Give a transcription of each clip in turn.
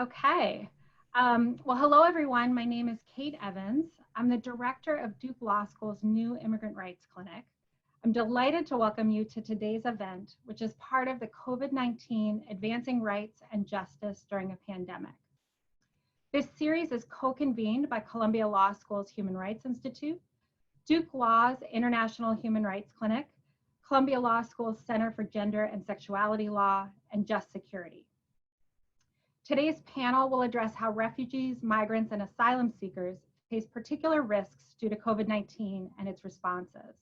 Okay. Well, hello, everyone. My name is Kate Evans. I'm the director of Duke Law School's new Immigrant Rights Clinic. I'm delighted to welcome you to today's event, which is part of the COVID-19 Advancing Rights and Justice During a Pandemic. This series is co-convened by Columbia Law School's Human Rights Institute, Duke Law's International Human Rights Clinic, Columbia Law School's Center for Gender and Sexuality Law, and Just Security. Today's panel will address how refugees, migrants, and asylum seekers face particular risks due to COVID-19 and its responses.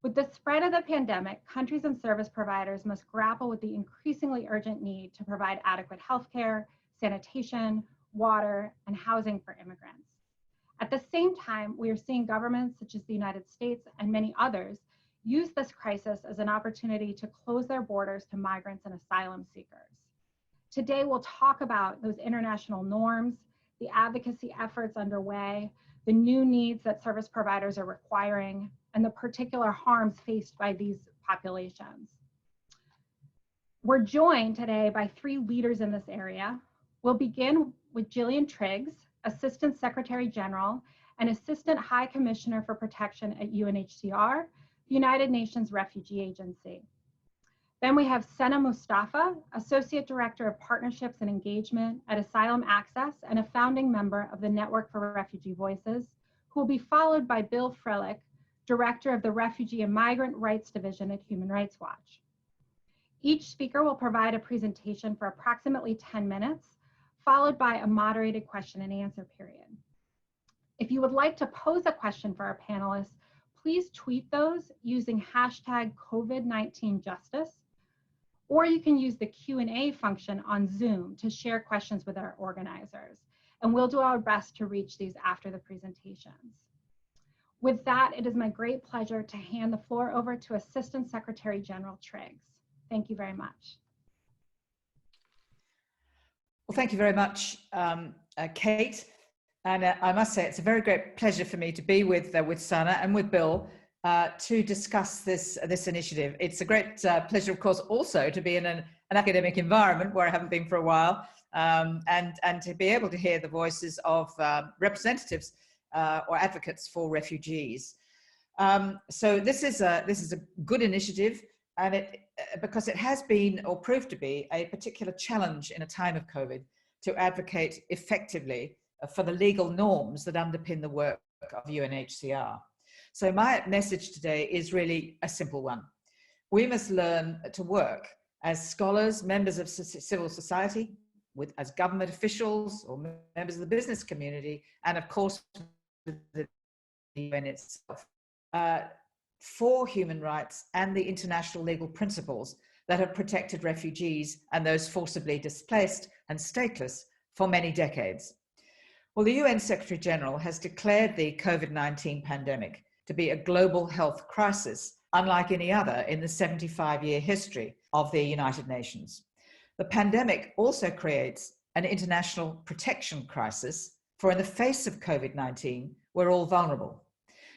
With the spread of the pandemic, countries and service providers must grapple with the increasingly urgent need to provide adequate healthcare, sanitation, water, and housing for immigrants. At the same time, we are seeing governments such as the United States and many others use this crisis as an opportunity to close their borders to migrants and asylum seekers. Today, we'll talk about those international norms, the advocacy efforts underway, the new needs that service providers are requiring, and the particular harms faced by these populations. We're joined today by three leaders in this area. We'll begin with Gillian Triggs, Assistant Secretary General and Assistant High Commissioner for Protection at UNHCR, the United Nations Refugee Agency. Then we have Sana Mustafa, Associate Director of Partnerships and Engagement at Asylum Access and a founding member of the Network for Refugee Voices, who will be followed by Bill Frelick, Director of the Refugee and Migrant Rights Division at Human Rights Watch. Each speaker will provide a presentation for approximately 10 minutes, followed by a moderated question and answer period. If you would like to pose a question for our panelists, please tweet those using hashtag COVID-19Justice, or you can use the Q&A function on Zoom to share questions with our organizers, and we'll do our best to reach these after the presentations. With that, it is my great pleasure to hand the floor over to Assistant Secretary General Triggs. Thank you very much. Well, thank you very much, Kate. And I must say, it's a very great pleasure for me to be with Sana and with Bill to discuss this initiative. It's a great pleasure, of course, also to be in an academic environment where I haven't been for a while, and to be able to hear the voices of representatives or advocates for refugees. So this is a good initiative, and because it has been or proved to be a particular challenge in a time of COVID to advocate effectively for the legal norms that underpin the work of UNHCR. So my message today is really a simple one. We must learn to work as scholars, members of civil society, as government officials or members of the business community, and of course the UN itself, for human rights and the international legal principles that have protected refugees and those forcibly displaced and stateless for many decades. Well, the UN Secretary General has declared the COVID-19 pandemic to be a global health crisis, unlike any other in the 75-year history of the United Nations. The pandemic also creates an international protection crisis, for in the face of COVID-19, we're all vulnerable.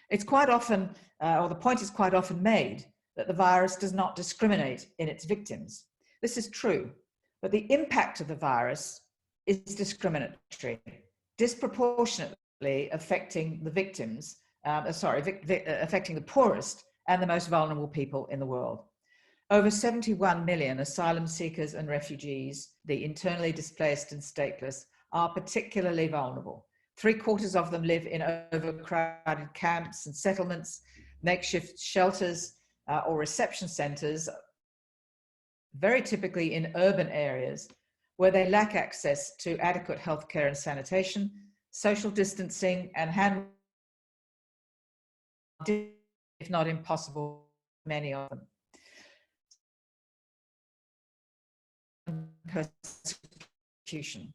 It's quite often, or the point is quite often made, that the virus does not discriminate in its victims. This is true, but the impact of the virus is discriminatory, disproportionately affecting the victims, affecting the poorest and the most vulnerable people in the world. Over 71 million asylum seekers and refugees, the internally displaced and stateless, are particularly vulnerable. 3/4 of them live in overcrowded camps and settlements, makeshift shelters or reception centers, very typically in urban areas where they lack access to adequate healthcare and sanitation, social distancing, and hand, if not impossible, many of them. Persecution.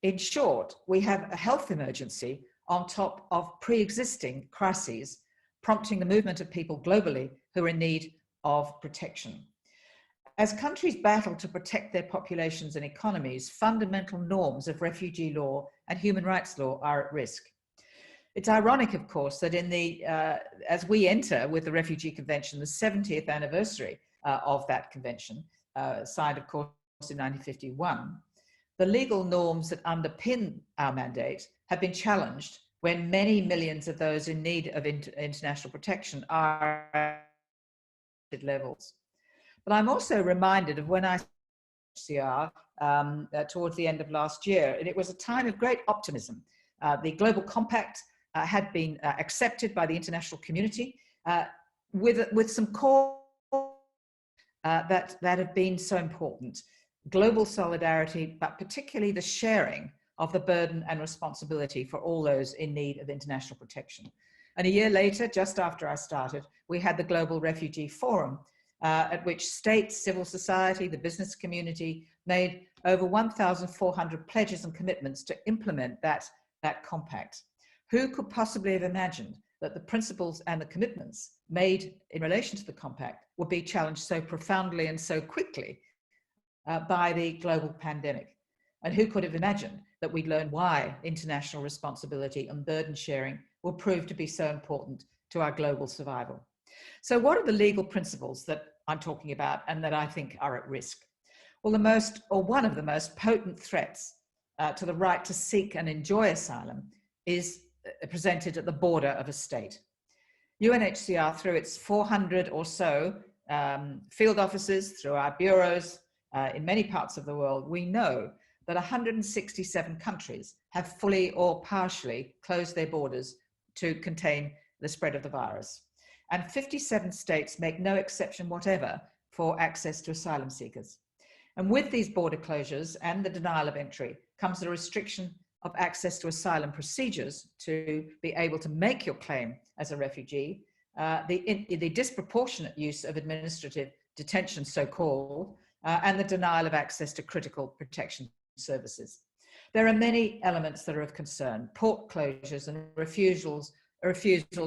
In short, we have a health emergency on top of pre-existing crises, prompting the movement of people globally who are in need of protection. As countries battle to protect their populations and economies, fundamental norms of refugee law and human rights law are at risk. It's ironic, of course, that as we enter with the Refugee Convention, the 70th anniversary of that convention, signed, of course, in 1951, the legal norms that underpin our mandate have been challenged when many millions of those in need of international protection are at levels. But I'm also reminded of when I UNHCR towards the end of last year, and it was a time of great optimism. The Global Compact had been accepted by the international community with some core that have been so important. Global solidarity, but particularly the sharing of the burden and responsibility for all those in need of international protection. And a year later, just after I started, we had the Global Refugee Forum, at which states, civil society, the business community made over 1,400 pledges and commitments to implement that compact. Who could possibly have imagined that the principles and the commitments made in relation to the compact would be challenged so profoundly and so quickly by the global pandemic? And who could have imagined that we'd learn why international responsibility and burden sharing will prove to be so important to our global survival? So what are the legal principles that I'm talking about and that I think are at risk? Well, one of the most potent threats to the right to seek and enjoy asylum is presented at the border of a state. UNHCR, through its 400 or so field offices, through our bureaus in many parts of the world, we know that 167 countries have fully or partially closed their borders to contain the spread of the virus. And 57 states make no exception whatever for access to asylum seekers. And with these border closures and the denial of entry comes the restriction of access to asylum procedures to be able to make your claim as a refugee, the disproportionate use of administrative detention, so-called, and the denial of access to critical protection services. There are many elements that are of concern: port closures and refusals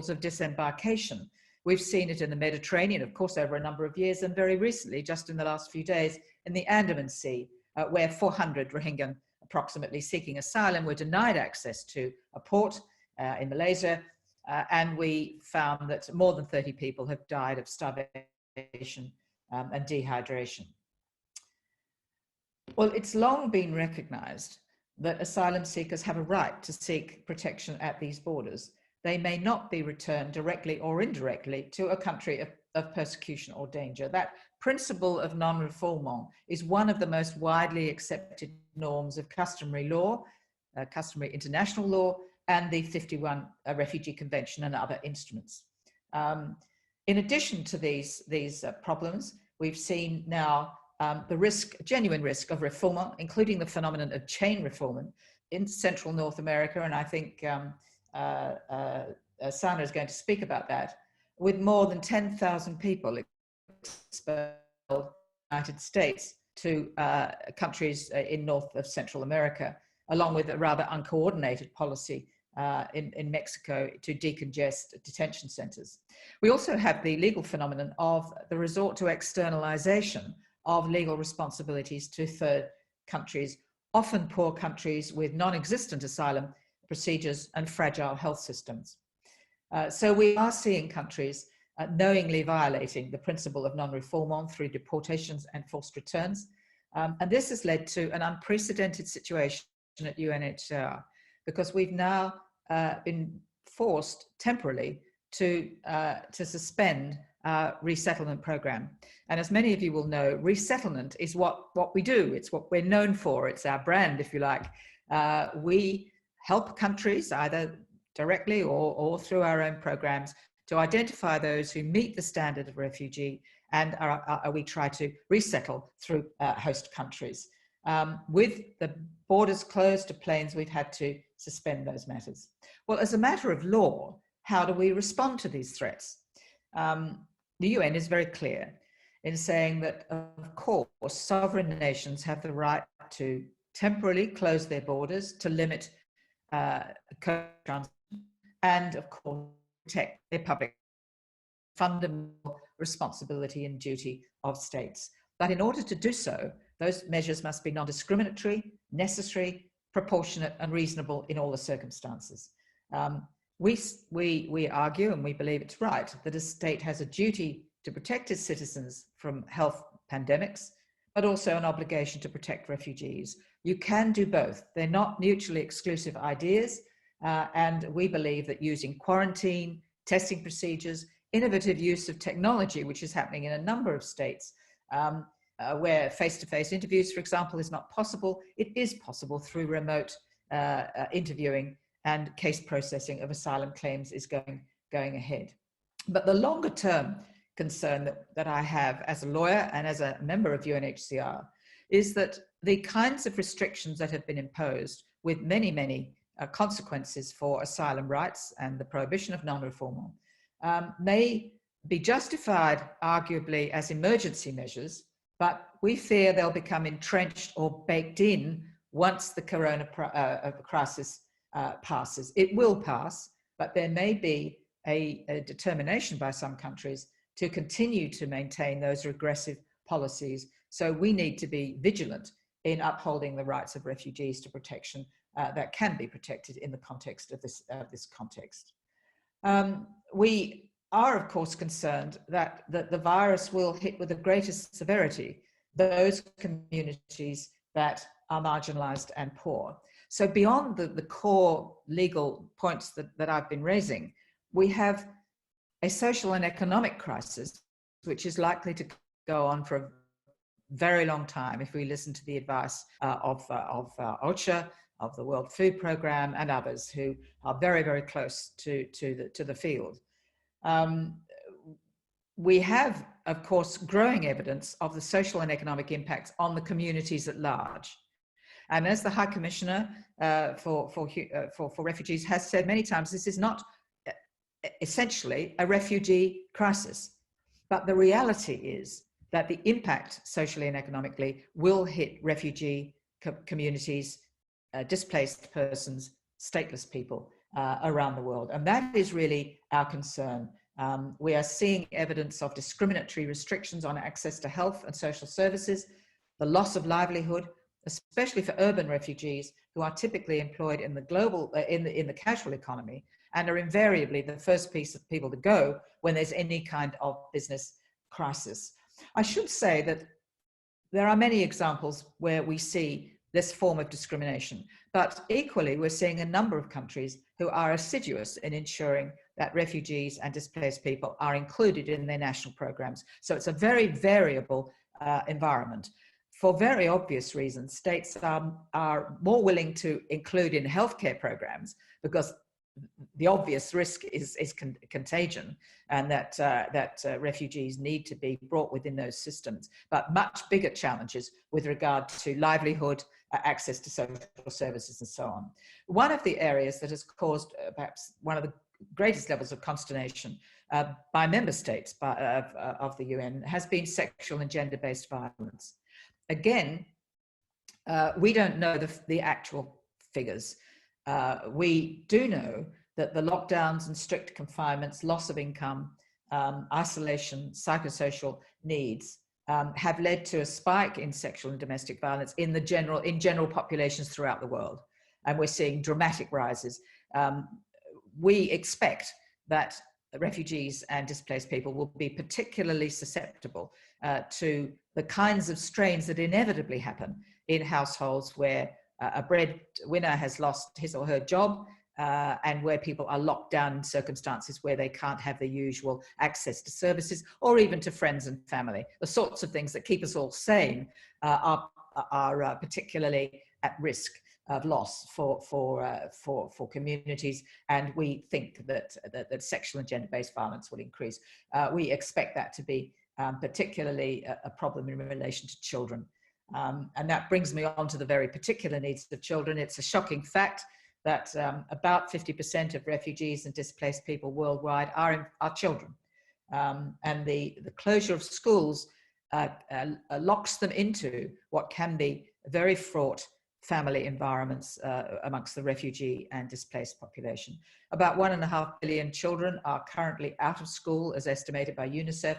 of disembarkation. We've seen it in the Mediterranean, of course, over a number of years, and very recently, just in the last few days, in the Andaman Sea, where 400 Rohingya approximately seeking asylum were denied access to a port in Malaysia, and we found that more than 30 people have died of starvation and dehydration. Well, it's long been recognized that asylum seekers have a right to seek protection at these borders. They may not be returned directly or indirectly to a country of persecution or danger. That principle of non-refoulement is one of the most widely accepted norms of customary law, customary international law, and the 51 Refugee Convention and other instruments. In addition to these problems, we've seen now the genuine risk of refoulement, including the phenomenon of chain refoulement in Central North America, and I think Sana is going to speak about that, with more than 10,000 people expelled from the United States to countries in North of Central America, along with a rather uncoordinated policy in Mexico to decongest detention centers. We also have the legal phenomenon of the resort to externalization of legal responsibilities to third countries, often poor countries with non-existent asylum procedures and fragile health systems. So we are seeing countries knowingly violating the principle of non-refoulement through deportations and forced returns. And this has led to an unprecedented situation at UNHCR, because we've now been forced temporarily to suspend our resettlement program. And as many of you will know, resettlement is what we do. It's what we're known for. It's our brand, if you like. We help countries either directly or through our own programs to identify those who meet the standard of refugee, and we try to resettle through host countries. With the borders closed to planes, we've had to suspend those matters. Well, as a matter of law, how do we respond to these threats? The UN is very clear in saying that, of course, sovereign nations have the right to temporarily close their borders to limit transit, and of course protect their public fundamental responsibility and duty of states. But in order to do so, those measures must be non-discriminatory, necessary, proportionate, and reasonable in all the circumstances. We argue, and we believe it's right, that a state has a duty to protect its citizens from health pandemics, but also an obligation to protect refugees. You can do both. They're not mutually exclusive ideas. And we believe that using quarantine, testing procedures, innovative use of technology, which is happening in a number of states, where face-to-face interviews, for example, is not possible, it is possible through remote interviewing, and case processing of asylum claims is going ahead. But the longer term concern that I have as a lawyer and as a member of UNHCR is that the kinds of restrictions that have been imposed, with many consequences for asylum rights and the prohibition of non-refoulement, may be justified arguably as emergency measures, but we fear they'll become entrenched or baked in once the corona crisis passes. It will pass, but there may be a determination by some countries to continue to maintain those regressive policies. So we need to be vigilant in upholding the rights of refugees to protection that can be protected in the context of this context. We are, of course, concerned that the virus will hit with the greatest severity those communities that are marginalized and poor. So beyond the core legal points that I've been raising, we have a social and economic crisis, which is likely to go on for a very long time if we listen to the advice of OCHA, of the World Food Programme, and others who are very close to the field. We have, of course, growing evidence of the social and economic impacts on the communities at large. And as the High Commissioner for Refugees has said many times, this is not essentially a refugee crisis. But the reality is that the impact socially and economically will hit refugee communities, displaced persons, stateless people around the world. And that is really our concern. We are seeing evidence of discriminatory restrictions on access to health and social services, the loss of livelihood, especially for urban refugees who are typically employed in the global, in the casual economy, and are invariably the first piece of people to go when there's any kind of business crisis. I should say that there are many examples where we see this form of discrimination, but equally we're seeing a number of countries who are assiduous in ensuring that refugees and displaced people are included in their national programs. So it's a very variable environment. For very obvious reasons, states are more willing to include in healthcare programs because the obvious risk is contagion, and that refugees need to be brought within those systems, but much bigger challenges with regard to livelihood, access to social services, and so on. One of the areas that has caused perhaps one of the greatest levels of consternation by member states of the UN has been sexual and gender-based violence. Again, we don't know the actual figures. We do know that the lockdowns and strict confinements, loss of income, isolation, psychosocial needs have led to a spike in sexual and domestic violence in general populations throughout the world. And we're seeing dramatic rises. We expect that refugees and displaced people will be particularly susceptible to the kinds of strains that inevitably happen in households where a breadwinner has lost his or her job, and where people are locked down in circumstances where they can't have the usual access to services or even to friends and family. The sorts of things that keep us all sane are particularly at risk of loss for communities, and we think that sexual and gender-based violence will increase. We expect that to be particularly a problem in relation to children. And that brings me on to the very particular needs of children. It's a shocking fact that about 50% of refugees and displaced people worldwide are children. And the closure of schools locks them into what can be very fraught family environments amongst the refugee and displaced population. About 1.5 billion children are currently out of school, as estimated by UNICEF,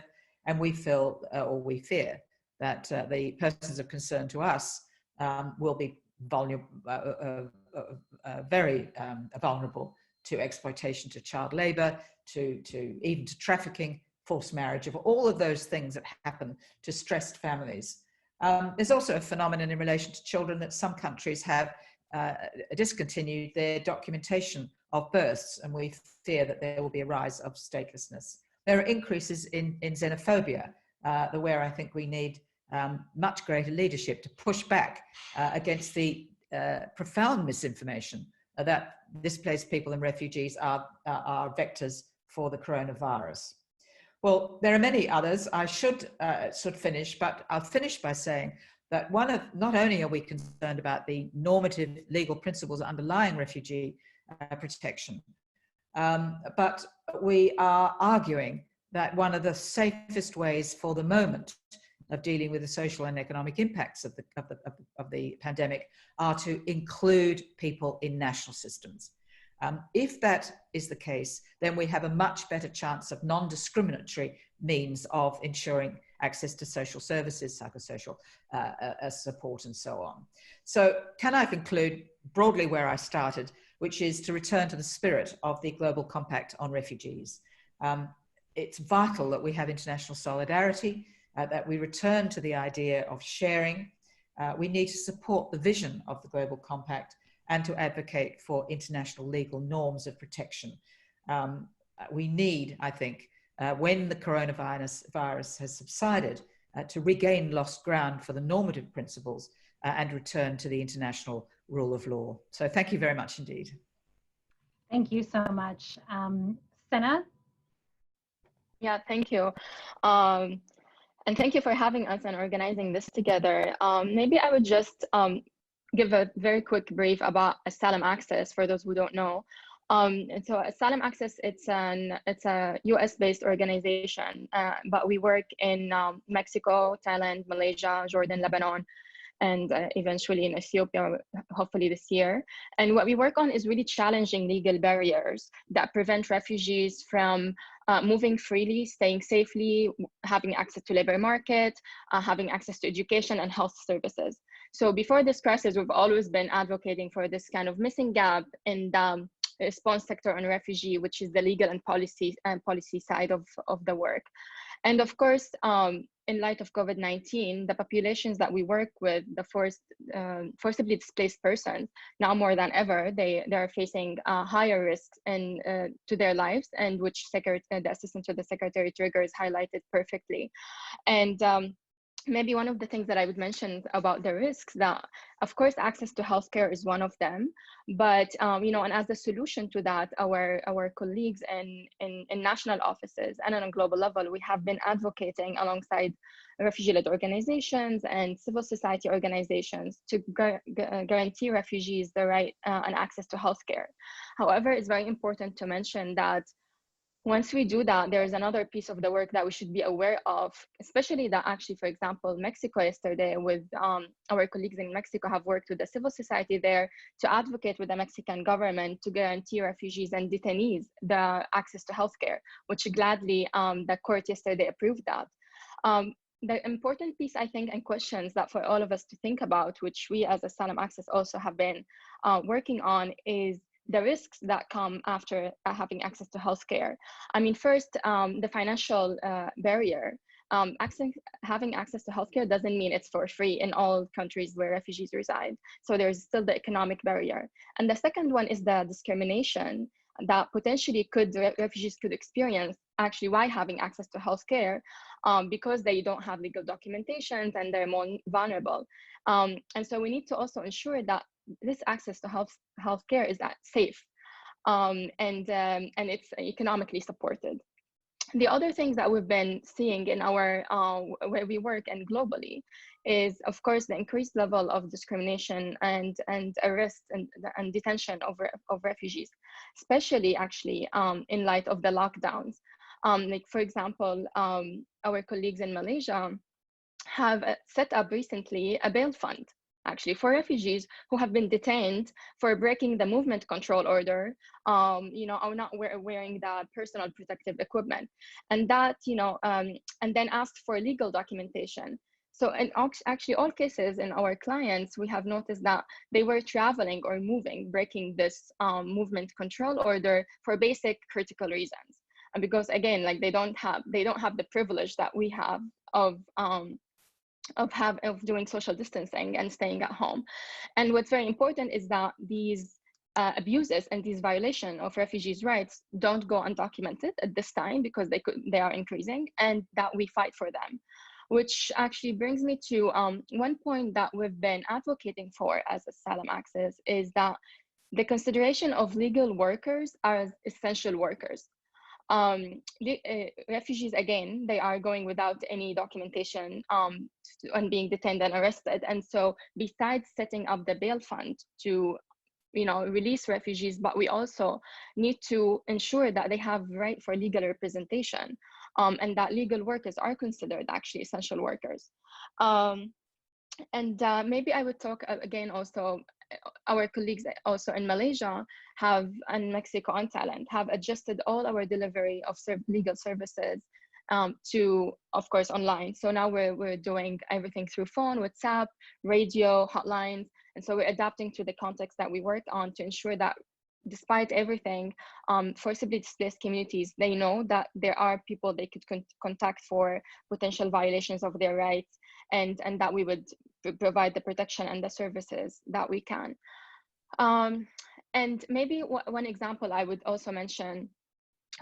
and we feel, or we fear, that the persons of concern to us will be very vulnerable to exploitation, to child labor, even to trafficking, forced marriage, of all of those things that happen to stressed families. There's also a phenomenon in relation to children that some countries have discontinued their documentation of births, and we fear that there will be a rise of statelessness. There are increases in xenophobia, where I think we need much greater leadership to push back against the profound misinformation that displaced people and refugees are vectors for the coronavirus. Well, there are many others. I should finish, but I'll finish by saying that not only are we concerned about the normative legal principles underlying refugee protection, but we are arguing that one of the safest ways for the moment of dealing with the social and economic impacts of the pandemic are to include people in national systems. If that is the case, then we have a much better chance of non-discriminatory means of ensuring access to social services, psychosocial support, and so on. So can I conclude broadly where I started, which is to return to the spirit of the Global Compact on Refugees. It's vital that we have international solidarity, that we return to the idea of sharing. We need to support the vision of the Global Compact and to advocate for international legal norms of protection. We need, I think, when the coronavirus has subsided, to regain lost ground for the normative principles and return to the international rule of law. So thank you very much indeed. Thank you so much. Sana? Yeah, thank you. And thank you for having us and organizing this together. Maybe I would just give a very quick brief about Asylum Access for those who don't know. And so Asylum Access, it's a US-based organization, but we work in Mexico, Thailand, Malaysia, Jordan, Lebanon, and eventually in Ethiopia, hopefully this year. And what we work on is really challenging legal barriers that prevent refugees from moving freely, staying safely, having access to labor market, having access to education and health services. So before this crisis, we've always been advocating for this kind of missing gap in the response sector on refugee, which is the legal and policy side of the work. And of course, in light of COVID-19, the populations that we work with, the forcibly displaced persons, now more than ever, they are facing higher risks to their lives, and which the Assistant to the Secretary Triggs highlighted perfectly. And maybe one of the things that I would mention about the risks, that of course access to healthcare is one of them, but you know, and as a solution to that, our colleagues in national offices and on a global level, we have been advocating alongside refugee-led organizations and civil society organizations to guarantee refugees the right and access to healthcare. However, it's very important to mention that once we do that, there is another piece of the work that we should be aware of, especially that actually, for example, Mexico yesterday with our colleagues in Mexico have worked with the civil society there to advocate with the Mexican government to guarantee refugees and detainees the access to healthcare, which gladly the court yesterday approved that. The important piece, I think, and questions that for all of us to think about, which we as Asylum Access also have been working on, is the risks that come after having access to healthcare. I mean, first, the financial barrier. Having access to healthcare doesn't mean it's for free in all countries where refugees reside. So there's still the economic barrier. And the second one is the discrimination that potentially refugees could experience actually while having access to healthcare, because they don't have legal documentations and they're more vulnerable. And so we need to also ensure that this access to healthcare is safe and it's economically supported. The other things that we've been seeing in our where we work and globally is, of course, the increased level of discrimination and arrest and detention of refugees, especially actually in light of the lockdowns. Like, for example, our colleagues in Malaysia have set up recently a bail fund, actually, for refugees who have been detained for breaking the movement control order, you know, or not wearing the personal protective equipment, and that, you know, and then asked for legal documentation. So in actually all cases in our clients, we have noticed that they were traveling or moving, breaking this movement control order for basic critical reasons. And because again, like they don't have the privilege that we have of of doing social distancing and staying at home. And what's very important is that these abuses and these violations of refugees' rights don't go undocumented at this time, because they are increasing, and that we fight for them. Which actually brings me to one point that we've been advocating for as Asylum Access, is that the consideration of legal workers as essential workers. Refugees, again, they are going without any documentation and being detained and arrested. And so besides setting up the bail fund to release refugees, but we also need to ensure that they have right for legal representation, and that legal workers are considered actually essential workers. Maybe I would talk again also, our colleagues also in Malaysia and Mexico and Thailand have adjusted all our delivery of legal services to, of course, online. So now we're doing everything through phone, WhatsApp, radio, hotlines. And so we're adapting to the context that we worked on to ensure that despite everything, forcibly displaced communities, they know that there are people they could contact for potential violations of their rights, and that we would provide the protection and the services that we can. And maybe one example I would also mention,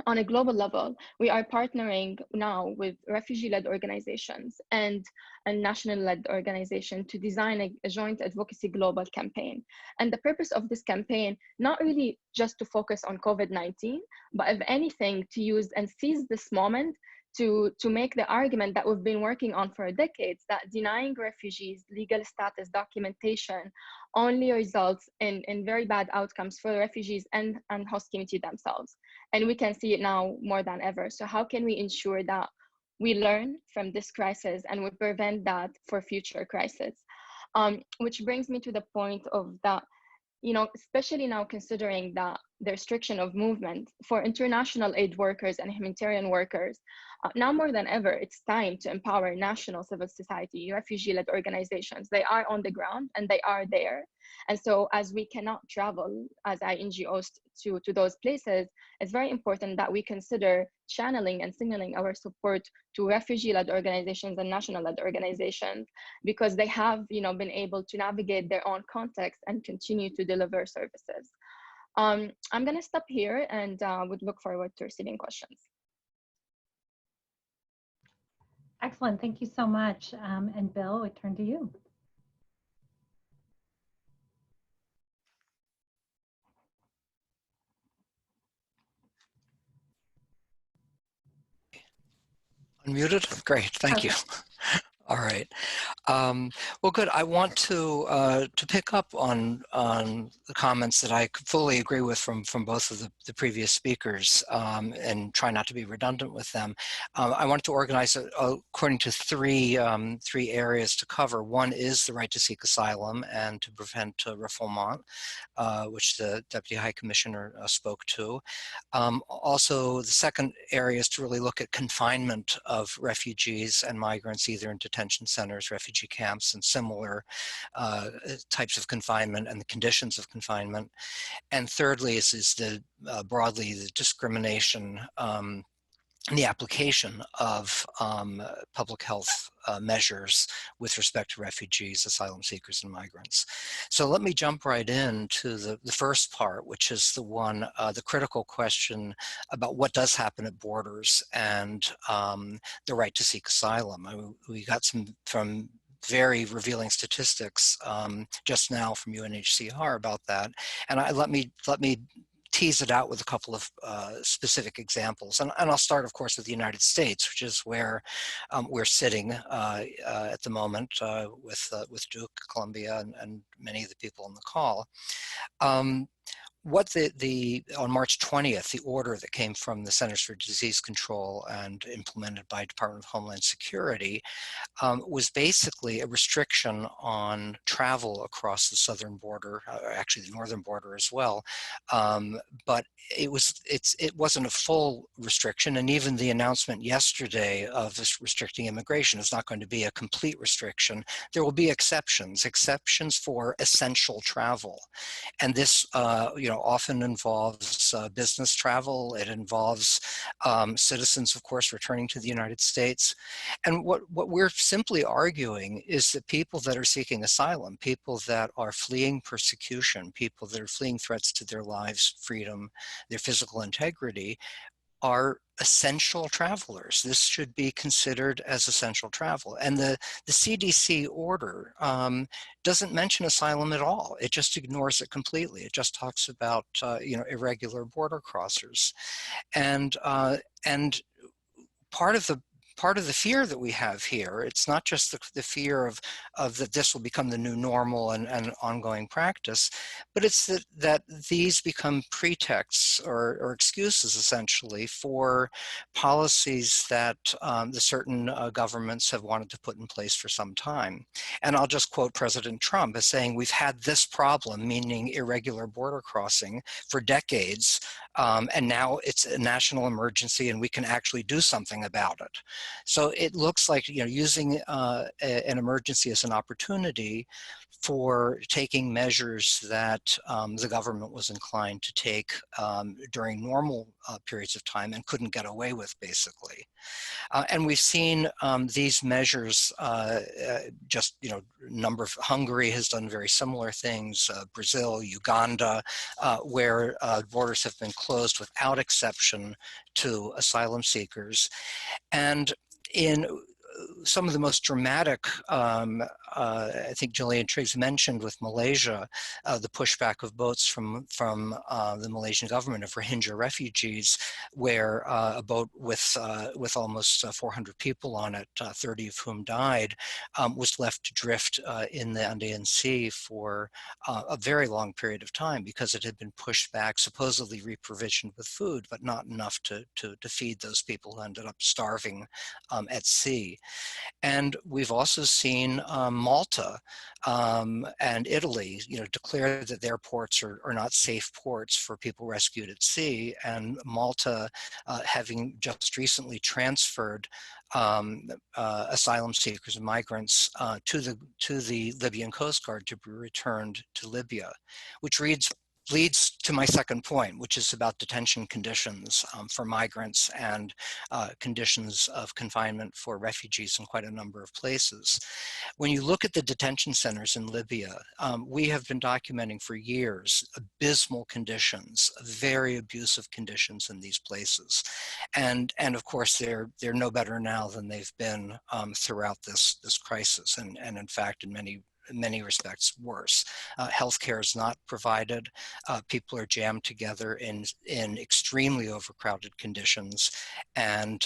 on a global level, we are partnering now with refugee-led organizations and a national-led organization to design a joint advocacy global campaign. And the purpose of this campaign, not really just to focus on COVID-19, but if anything, to use and seize this moment to make the argument that we've been working on for decades, that denying refugees legal status documentation only results in very bad outcomes for the refugees and host community themselves. And we can see it now more than ever. So how can we ensure that we learn from this crisis and we prevent that for future crises? Which brings me to the point of that, especially now considering that the restriction of movement for international aid workers and humanitarian workers, now more than ever, it's time to empower national civil society, refugee-led organizations. They are on the ground and they are there. And so as we cannot travel as NGOs to those places, it's very important that we consider channeling and signaling our support to refugee-led organizations and national-led organizations, because they have been able to navigate their own context and continue to deliver services. I'm going to stop here and would look forward to receiving questions. Excellent, thank you so much. And Bill, we turn to you. Unmuted? Great, thank you. All right. Well, good. I want to pick up on the comments that I fully agree with from both of the previous speakers, and try not to be redundant with them. I wanted to organize it according to three areas to cover. One is the right to seek asylum and to prevent refoulement, which the Deputy High Commissioner spoke to. Also, the second area is to really look at confinement of refugees and migrants, either in detention centers, refugee camps, and similar types of confinement and the conditions of confinement. And thirdly is broadly the discrimination and the application of public health measures with respect to refugees, asylum seekers, and migrants. So let me jump right into the first part, which is the one, the critical question about what does happen at borders and the right to seek asylum. We got some very revealing statistics just now from UNHCR about that, and let me tease it out with a couple of specific examples. And I'll start, of course, with the United States, which is where we're sitting at the moment with Duke, Columbia, and many of the people on the call. What on March 20th, the order that came from the Centers for Disease Control and implemented by Department of Homeland Security was basically a restriction on travel across the southern border, actually the northern border as well. But it wasn't a full restriction, and even the announcement yesterday of this restricting immigration is not going to be a complete restriction. There will be exceptions for essential travel, and this, often involves business travel. It involves citizens, of course, returning to the United States. And what we're simply arguing is that people that are seeking asylum, people that are fleeing persecution, people that are fleeing threats to their lives, freedom, their physical integrity, are essential travelers. This should be considered as essential travel. And the CDC order doesn't mention asylum at all. It just ignores it completely. It just talks about irregular border crossers. And part of the fear that we have here, it's not just the fear of that this will become the new normal and ongoing practice, but it's that these become pretexts or excuses essentially for policies that the certain governments have wanted to put in place for some time. And I'll just quote President Trump as saying, we've had this problem, meaning irregular border crossing, for decades, and now it's a national emergency and we can actually do something about it. So it looks like using an emergency as an opportunity for taking measures that the government was inclined to take during normal periods of time and couldn't get away with, basically. And we've seen these measures Hungary has done very similar things, Brazil, Uganda, where borders have been closed without exception to asylum seekers. And in some of the most dramatic, I think Gillian Triggs mentioned with Malaysia, the pushback of boats from the Malaysian government of Rohingya refugees, where a boat with almost 400 people on it, 30 of whom died, was left to drift in the Andean Sea for a very long period of time because it had been pushed back, supposedly reprovisioned with food, but not enough to feed those people who ended up starving at sea. And we've also seen Malta and Italy, declare that their ports are not safe ports for people rescued at sea. And Malta, having just recently transferred asylum seekers and migrants to the Libyan Coast Guard to be returned to Libya, which leads to my second point, which is about detention conditions for migrants and conditions of confinement for refugees in quite a number of places. When you look at the detention centers in Libya, we have been documenting for years abysmal conditions, very abusive conditions in these places. And of course, they're no better now than they've been throughout this crisis, and in fact, in many respects worse. Healthcare is not provided. People are jammed together in extremely overcrowded conditions, and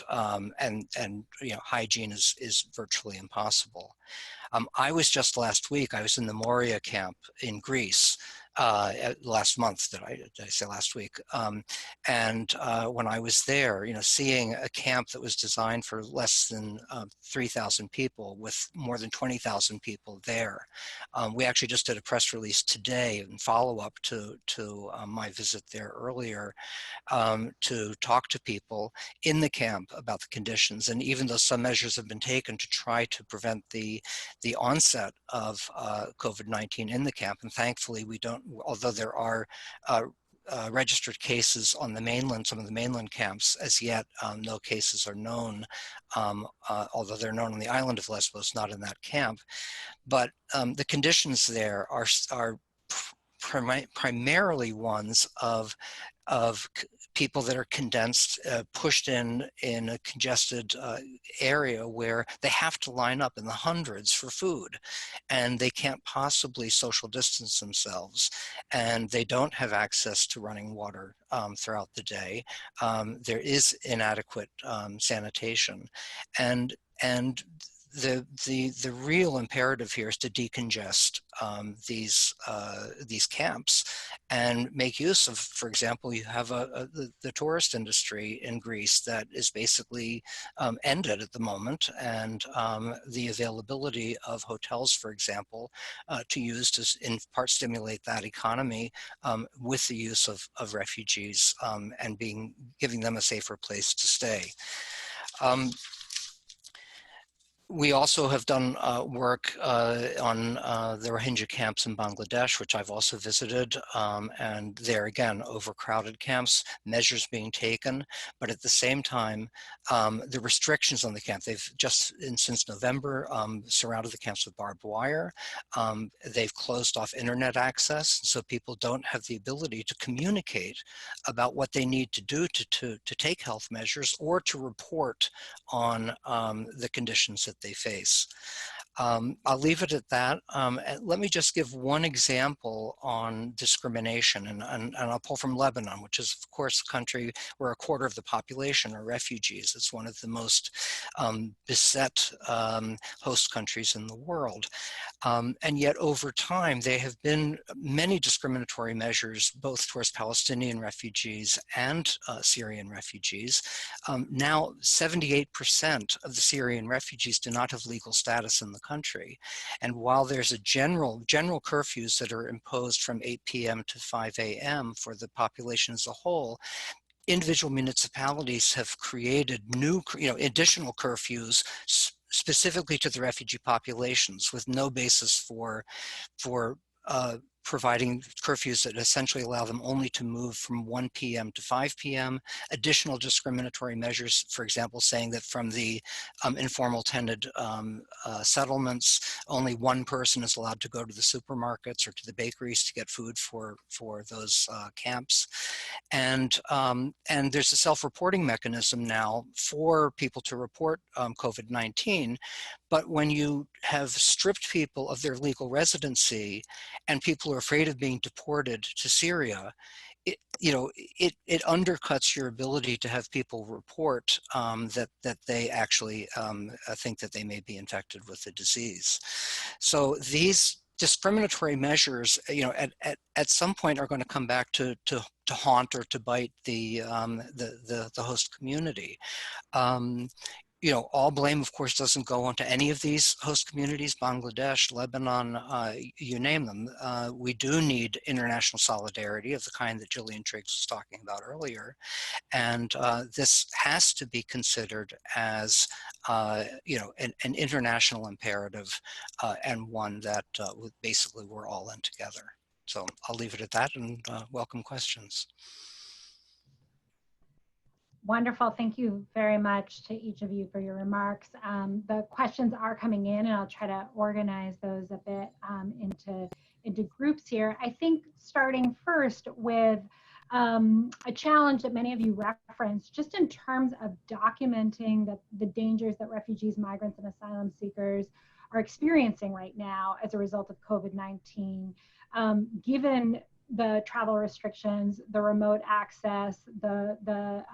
hygiene is virtually impossible. I was just last week, I was in the Moria camp in Greece, last month, did I say last week? And when I was there, seeing a camp that was designed for less than 3,000 people with more than 20,000 people there. We actually just did a press release today in follow-up to my visit there earlier to talk to people in the camp about the conditions. And even though some measures have been taken to try to prevent the onset of COVID-19 in the camp, and thankfully we don't, although there are registered cases on the mainland, some of the mainland camps, as yet no cases are known, although they're known on the island of Lesbos, not in that camp. But the conditions there are primarily ones of people that are condensed, pushed in a congested area where they have to line up in the hundreds for food, and they can't possibly social distance themselves, and they don't have access to running water throughout the day. There is inadequate sanitation, and the real imperative here is to decongest these camps and make use of, for example, you have the tourist industry in Greece that is basically ended at the moment, and the availability of hotels, for example, to use to in part stimulate that economy with the use of refugees and giving them a safer place to stay. We also have done work on the Rohingya camps in Bangladesh, which I've also visited, and there again, overcrowded camps, measures being taken, but at the same time, the restrictions on the camp, they've just, since November, surrounded the camps with barbed wire. They've closed off internet access, so people don't have the ability to communicate about what they need to do to take health measures or to report on the conditions that they face. I'll leave it at that. And let me just give one example on discrimination, and I'll pull from Lebanon, which is of course a country where a quarter of the population are refugees. It's one of the most beset host countries in the world. And yet over time, there have been many discriminatory measures, both towards Palestinian refugees and Syrian refugees. Now, 78% of the Syrian refugees do not have legal status in the country. And while there's a general curfews that are imposed from 8 p.m. to 5 a.m. for the population as a whole, individual municipalities have created new, additional curfews specifically to the refugee populations with no basis for providing curfews that essentially allow them only to move from 1 p.m. to 5 p.m. Additional discriminatory measures, for example, saying that from the informal tented settlements, only one person is allowed to go to the supermarkets or to the bakeries to get food for those camps. And there's a self-reporting mechanism now for people to report COVID-19. But when you have stripped people of their legal residency and people are afraid of being deported to Syria, it undercuts your ability to have people report that they actually think that they may be infected with the disease. So these discriminatory measures, at some point are going to come back to haunt or to bite the host community. All blame, of course, doesn't go onto any of these host communities, Bangladesh, Lebanon, you name them. We do need international solidarity of the kind that Gillian Triggs was talking about earlier. And this has to be considered as, an international imperative and one that basically we're all in together. So I'll leave it at that and welcome questions. Wonderful. Thank you very much to each of you for your remarks. The questions are coming in, and I'll try to organize those a bit into groups here. I think starting first with a challenge that many of you referenced, just in terms of documenting the dangers that refugees, migrants, and asylum seekers are experiencing right now as a result of COVID-19, given the travel restrictions, the remote access, the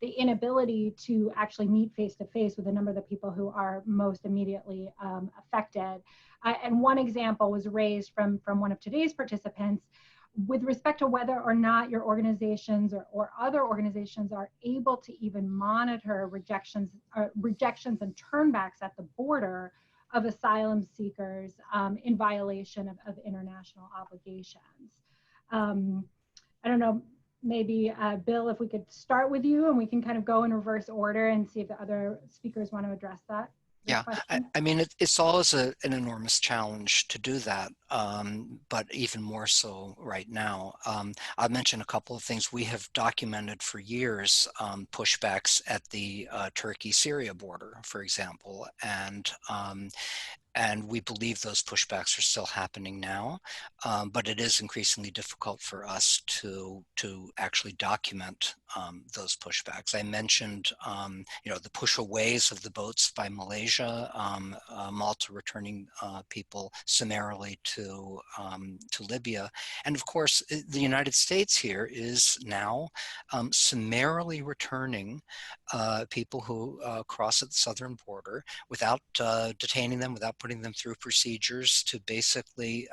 inability to actually meet face-to-face with a number of the people who are most immediately affected. And one example was raised from one of today's participants with respect to whether or not your organizations or other organizations are able to even monitor rejections and turnbacks at the border of asylum seekers in violation of international obligations. I don't know, maybe Bill, if we could start with you and we can kind of go in reverse order and see if the other speakers want to address that. Yeah, I mean, it's always an enormous challenge to do that, but even more so right now. I'll mention a couple of things. We have documented for years pushbacks at the Turkey-Syria border, for example, and we believe those pushbacks are still happening now, but it is increasingly difficult for us to actually document those pushbacks. I mentioned, the pushaways of the boats by Malaysia, Malta returning people summarily to Libya, and of course the United States here is now summarily returning people who cross at the southern border without detaining them, without putting them through procedures to basically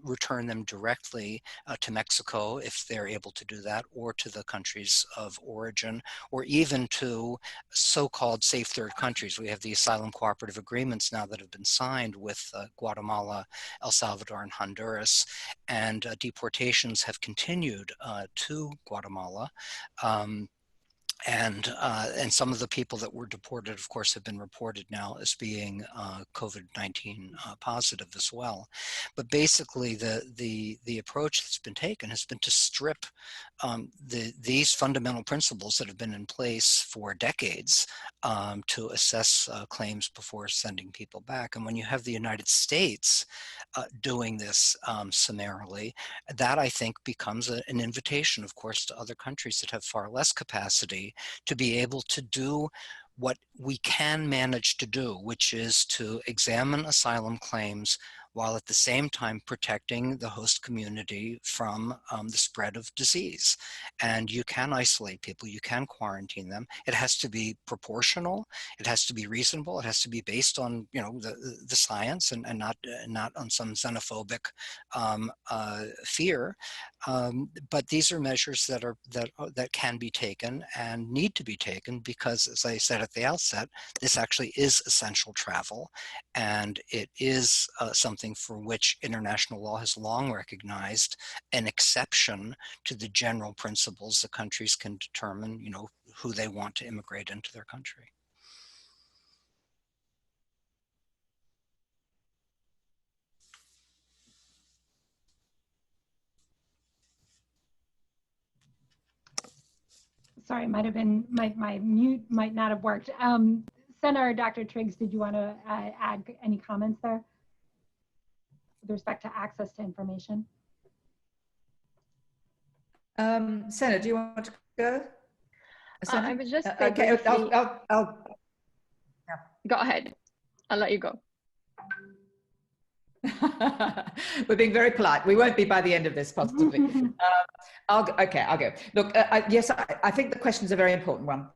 return them directly to Mexico if they're able to do that, or to the countries of origin, or even to so-called safe third countries. We have the asylum cooperative agreements now that have been signed with Guatemala, El Salvador, and Honduras, and deportations have continued to Guatemala. And some of the people that were deported, of course, have been reported now as being COVID-19 positive as well. But basically, the approach that's been taken has been to strip these fundamental principles that have been in place for decades to assess claims before sending people back. And when you have the United States doing this summarily, that I think becomes an invitation, of course, to other countries that have far less capacity to be able to do what we can manage to do, which is to examine asylum claims while at the same time protecting the host community from the spread of disease. And you can isolate people, you can quarantine them. It has to be proportional, it has to be reasonable, it has to be based on, you know, the science and not on some xenophobic fear. But these are measures that can be taken and need to be taken because, as I said at the outset, this actually is essential travel, and it is something for which international law has long recognized an exception to the general principles that countries can determine, you know, who they want to immigrate into their country. Sorry, might have been, my mute might not have worked. Senator Dr. Triggs, did you want to add any comments there with respect to access to information? Sana, do you want to go? I would just say okay, briefly, I'll go ahead. I'll let you go. We're being very polite. We won't be by the end of this, possibly. I'll go. Look, yes, I think the question's a very important one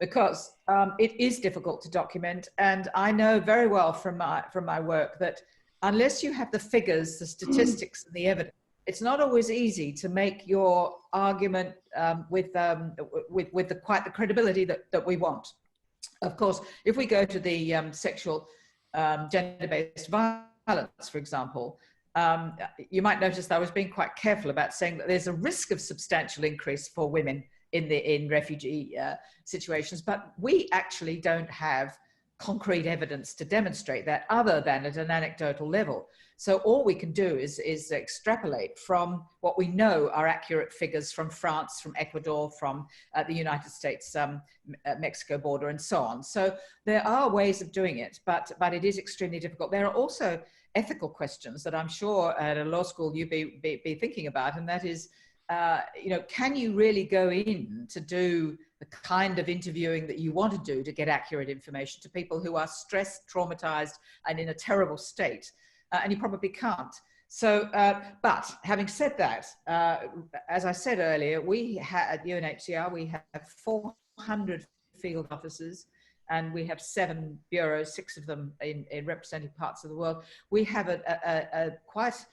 because it is difficult to document, and I know very well from my work that unless you have the figures, the statistics, and the evidence, it's not always easy to make your argument with quite the credibility that we want. Of course, if we go to the sexual gender-based violence, for example, you might notice that I was being quite careful about saying that there's a risk of substantial increase for women in refugee situations, but we actually don't have concrete evidence to demonstrate that other than at an anecdotal level. So all we can do is extrapolate from what we know are accurate figures from France, from Ecuador, from the United States, Mexico border, and so on. So there are ways of doing it, but it is extremely difficult. There are also ethical questions that I'm sure at a law school you'd be thinking about, and that is, you know, can you really go in to do the kind of interviewing that you want to do to get accurate information to people who are stressed, traumatized, and in a terrible state? And you probably can't. So, but having said that, as I said earlier, we at UNHCR, we have 400 field officers, and we have 7 bureaus, 6 of them in represented parts of the world. We have a quite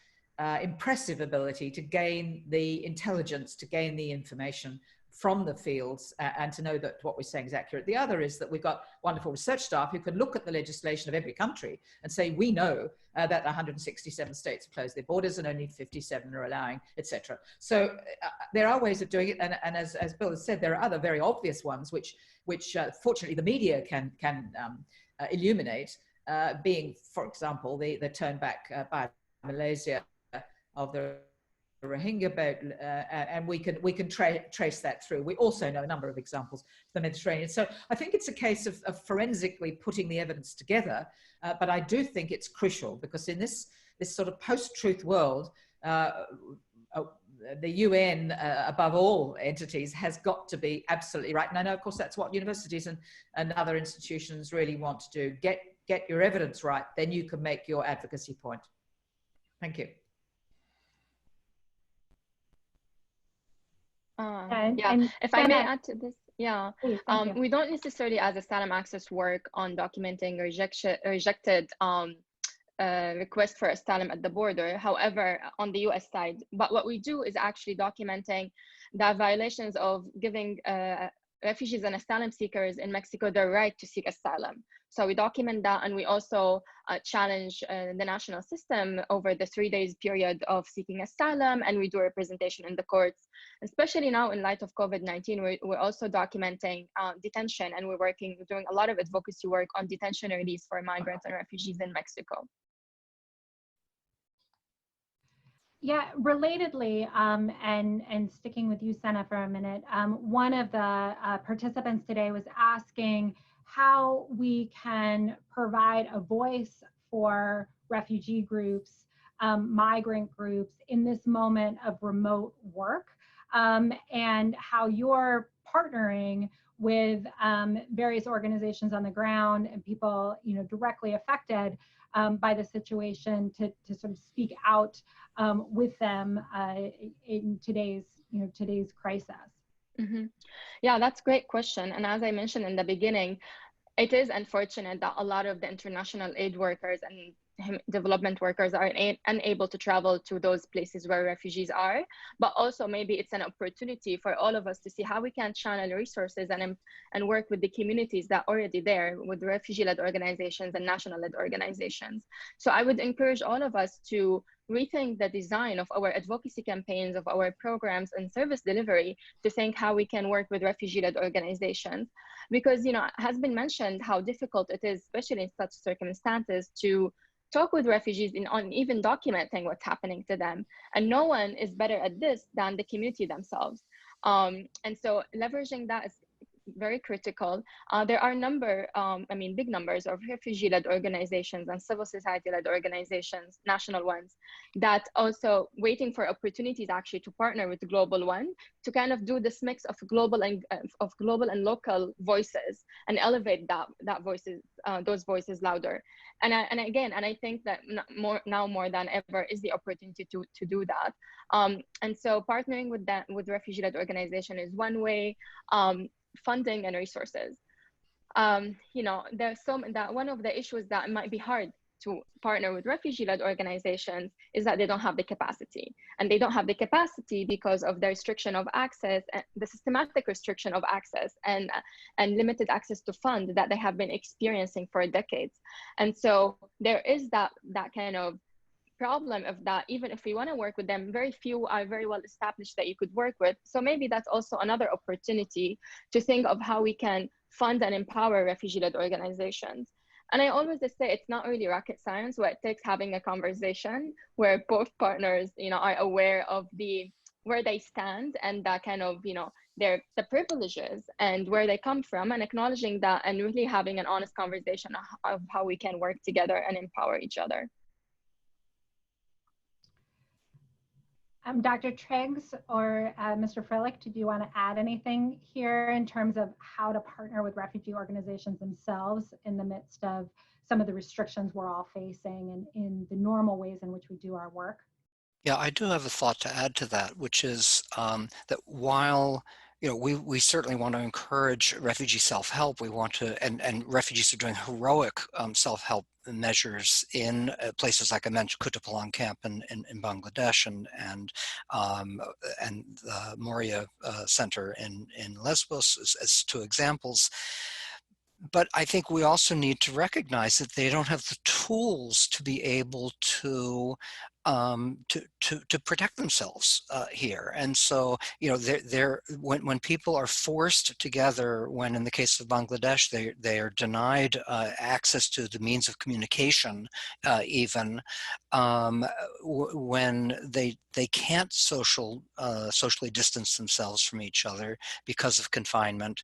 impressive ability to gain the intelligence, to gain the information from the fields and to know that what we're saying is accurate. The other is that we've got wonderful research staff who can look at the legislation of every country and say, we know that 167 states have closed their borders and only 57 are allowing, etc. So there are ways of doing it. And as Bill has said, there are other very obvious ones, which fortunately the media can illuminate, being, for example, the turn back by Malaysia of the Rohingya boat, and we can trace that through. We also know a number of examples of the Mediterranean. So I think it's a case of forensically putting the evidence together, but I do think it's crucial because in this sort of post-truth world, the UN, above all entities, has got to be absolutely right. And I know, of course, that's what universities and other institutions really want to do. Get your evidence right, then you can make your advocacy point. Thank you. If I may add to this, please, we don't necessarily, as Asylum Access, work on documenting rejected requests for asylum at the border. However, on the US side, but what we do is actually documenting the violations of giving refugees and asylum seekers in Mexico their right to seek asylum. So we document that, and we also challenge the national system over the 3 days period of seeking asylum, and we do representation in the courts. Especially now in light of COVID-19, we're also documenting detention, and we're doing a lot of advocacy work on detention release for migrants and refugees in Mexico. Yeah, relatedly, and sticking with you, Sana, for a minute, one of the participants today was asking how we can provide a voice for refugee groups, migrant groups in this moment of remote work, and how you're partnering with various organizations on the ground and people, directly affected by the situation to sort of speak out with them in today's crisis. Mm-hmm. Yeah, that's a great question. And as I mentioned in the beginning, it is unfortunate that a lot of the international aid workers and development workers are unable to travel to those places where refugees are, but also maybe it's an opportunity for all of us to see how we can channel resources and work with the communities that are already there, with refugee-led organizations and national-led organizations. So I would encourage all of us to rethink the design of our advocacy campaigns, of our programs and service delivery, to think how we can work with refugee-led organizations. Because, it has been mentioned how difficult it is, especially in such circumstances, to talk with refugees on even documenting what's happening to them. And no one is better at this than the community themselves. And so leveraging that is very critical. There are big numbers of refugee-led organizations and civil society-led organizations, national ones, that also waiting for opportunities actually to partner with the global one to kind of do this mix of global and local voices and elevate those voices louder. And I think that now more than ever is the opportunity to do that. And so partnering with refugee-led organization is one way. Funding and resources. There's that one of the issues that might be hard to partner with refugee-led organizations is that they don't have the capacity. And they don't have the capacity because of the restriction of access, the systematic restriction of access and limited access to funds that they have been experiencing for decades. And so there is that kind of problem of that. Even if we want to work with them, very few are very well established that you could work with. So maybe that's also another opportunity to think of how we can fund and empower refugee-led organizations. And I always just say it's not really rocket science. What it takes having a conversation where both partners, are aware of where they stand and that kind of, the privileges and where they come from, and acknowledging that and really having an honest conversation of how we can work together and empower each other. Dr. Triggs or Mr. Frelick, did you want to add anything here in terms of how to partner with refugee organizations themselves in the midst of some of the restrictions we're all facing and in the normal ways in which we do our work? Yeah, I do have a thought to add to that, which is that while we certainly want to encourage refugee self-help. We want to, and refugees are doing heroic self-help measures in places like I mentioned, Kutupalong camp in Bangladesh and the Moria Center in Lesbos as two examples. But I think we also need to recognize that they don't have the tools to be able to protect themselves here. And so, when people are forced together, when in the case of Bangladesh, they are denied access to the means of communication, even when they can't socially distance themselves from each other because of confinement.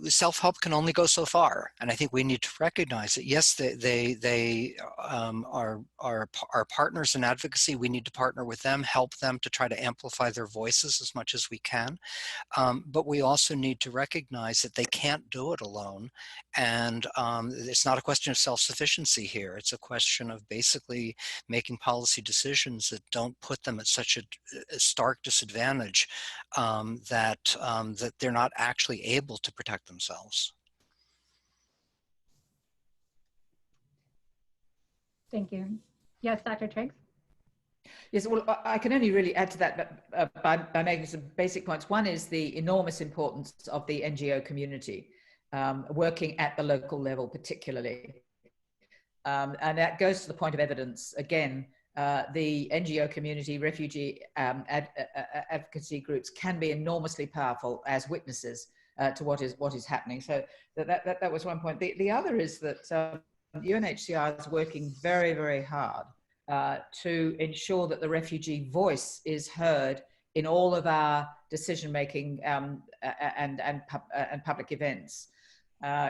Self-help can only go so far, and I think we need to recognize that. Yes, they are partners in advocacy. We need to partner with them, help them to try to amplify their voices as much as we can. But we also need to recognize that they can't do it alone, and it's not a question of self-sufficiency here. It's a question of basically making policy decisions that don't put them at such a stark disadvantage that they're not actually able to protect themselves. Thank you. Yes, Dr. Triggs? Yes, well, I can only really add to that by making some basic points. One is the enormous importance of the NGO community working at the local level, particularly. And that goes to the point of evidence. Again, the NGO community, refugee advocacy groups can be enormously powerful as witnesses to what is happening. So that was one point. The other is that UNHCR is working very, very hard to ensure that the refugee voice is heard in all of our decision-making and public events,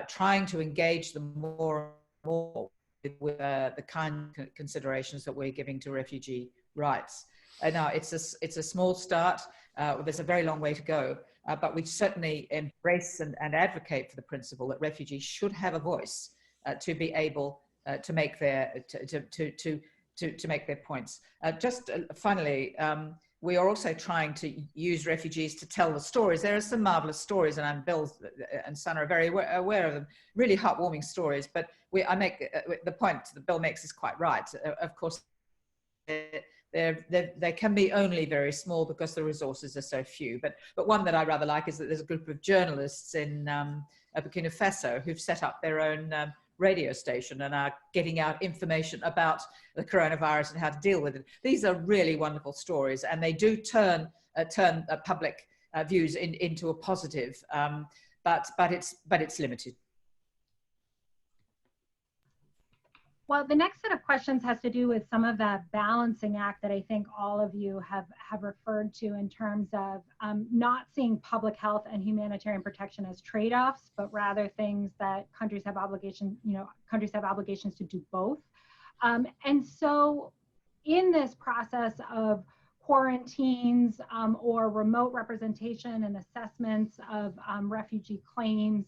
trying to engage them more and more with the kind of considerations that we're giving to refugee rights. Now, it's a small start. There's a very long way to go, but we certainly embrace and advocate for the principle that refugees should have a voice to be able to make their to make their points. Finally, we are also trying to use refugees to tell the stories. There are some marvelous stories, and Bill and Sana are very aware of them, really heartwarming stories. But I make the point that Bill makes is quite right. Of course, they can be only very small because the resources are so few. But one that I rather like is that there's a group of journalists in Burkina Faso who've set up their own radio station and are getting out information about the coronavirus and how to deal with it. These are really wonderful stories, and they do turn public views into a positive, but it's limited. Well, the next set of questions has to do with some of that balancing act that I think all of you have referred to in terms of not seeing public health and humanitarian protection as trade-offs, but rather things that countries have obligations to do both. And so in this process of quarantines or remote representation and assessments of refugee claims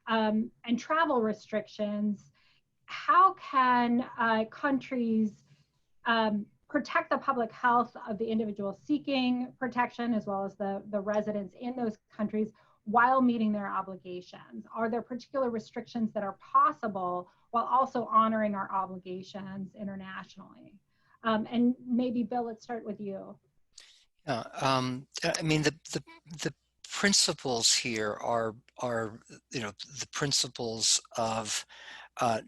and travel restrictions, how can countries protect the public health of the individual seeking protection as well as the residents in those countries while meeting their obligations? Are there particular restrictions that are possible while also honoring our obligations internationally? And maybe Bill, let's start with you. Yeah, I mean, the principles here are the principles of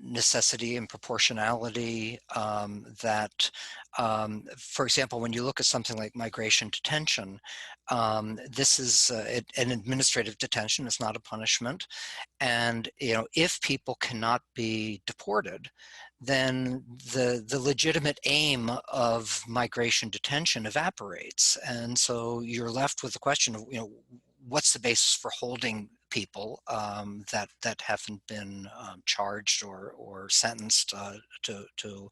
necessity and proportionality that, for example, when you look at something like migration detention, this is an administrative detention. It's not a punishment. And, if people cannot be deported, then the legitimate aim of migration detention evaporates. And so you're left with the question of, what's the basis for holding people that haven't been charged or sentenced to